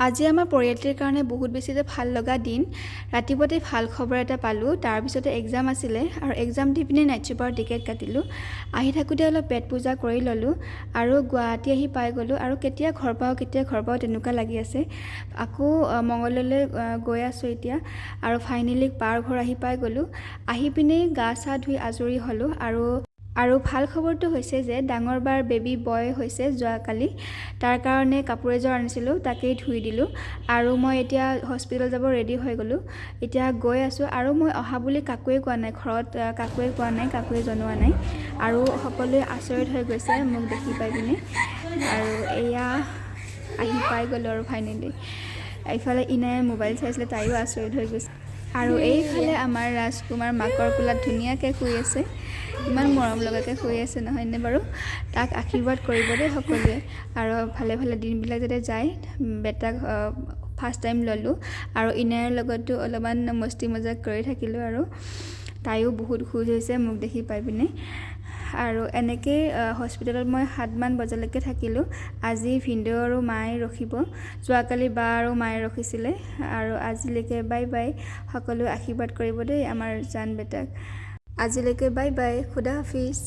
আজি আমাৰ পৰিয়ালটিৰ কাৰণে বহুত বেছি ভাল লগা দিন। ৰাতিপুৱাতে ভাল খবৰ এটা পালোঁ। তাৰপিছতে এক্সাম আছিলে আৰু এক্সাম দি পিনে নাইট চুপাৰ টিকেট কাটিলোঁ। আহি থাকোঁতে অলপ পেট পূজা কৰি ল'লোঁ আৰু গুৱাহাটী আহি পাই গ'লোঁ আৰু কেতিয়া ঘৰ পাওঁ তেনেকুৱা লাগি আছে। আকৌ মংগলদৈলৈ গৈ আছোঁ এতিয়া আৰু ফাইনেলি পাৰ ঘৰ আহি পাই গ'লোঁ। আহি পিনে গা চা ধুই আজৰি হ'লোঁ আৰু ভাল খবৰটো হৈছে যে ডাঙৰ বাৰ বেবী বয় হৈছে যোৱাকালি। তাৰ কাৰণে কাপোৰ এযোৰ আনিছিলোঁ, তাকেই ধুই দিলোঁ আৰু মই এতিয়া হস্পিটেল যাব ৰেডি হৈ গ'লোঁ। এতিয়া গৈ আছোঁ আৰু মই অহা বুলি কাকোৱে কোৱা নাই, ঘৰত কাকোৱে কোৱা নাই, কাকোৱে জনোৱা নাই আৰু সকলোৱে আচৰিত হৈ গৈছে মোক দেখি পাই পিনে। আৰু এয়া আহি পাই গ'লোঁ আৰু ফাইনেলি। এইফালে ইনায়ে মোবাইল চাইছিলে, তাইও আচৰিত হৈ গৈছে। আৰু এইফালে আমাৰ ৰাজকুমাৰ মাকৰ কোলাত ধুনীয়াকৈ শুই আছে। ইমান মৰম লগাকৈ শুই আছে নহয়নে বাৰু? তাক আশীৰ্বাদ কৰিব দেই সকলোৱে আৰু ভালে ভালে দিনবিলাক যাতে যায়। বেটাক ফাৰ্ষ্ট টাইম ল'লোঁ আৰু ইনাৰ লগতো অলপমান মস্তি মজাক কৰি থাকিলোঁ আৰু তাইও বহুত খুশ হৈছে মোক দেখি পাই পিনে। আৰু এনেকৈ হস্পিটেলত মই 7 মান বজালৈকে থাকিলোঁ। আজি ভিনদেউ আৰু মায়ে ৰখিব, যোৱাকালি বা আৰু মায়ে ৰখিছিলে আৰু আজিলৈকে বাই বাই। সকলোৱে আশীৰ্বাদ কৰিব দেই আমাৰ জান বেটাক। আজিলৈকে বাই বাই, খুদা হাফিজ।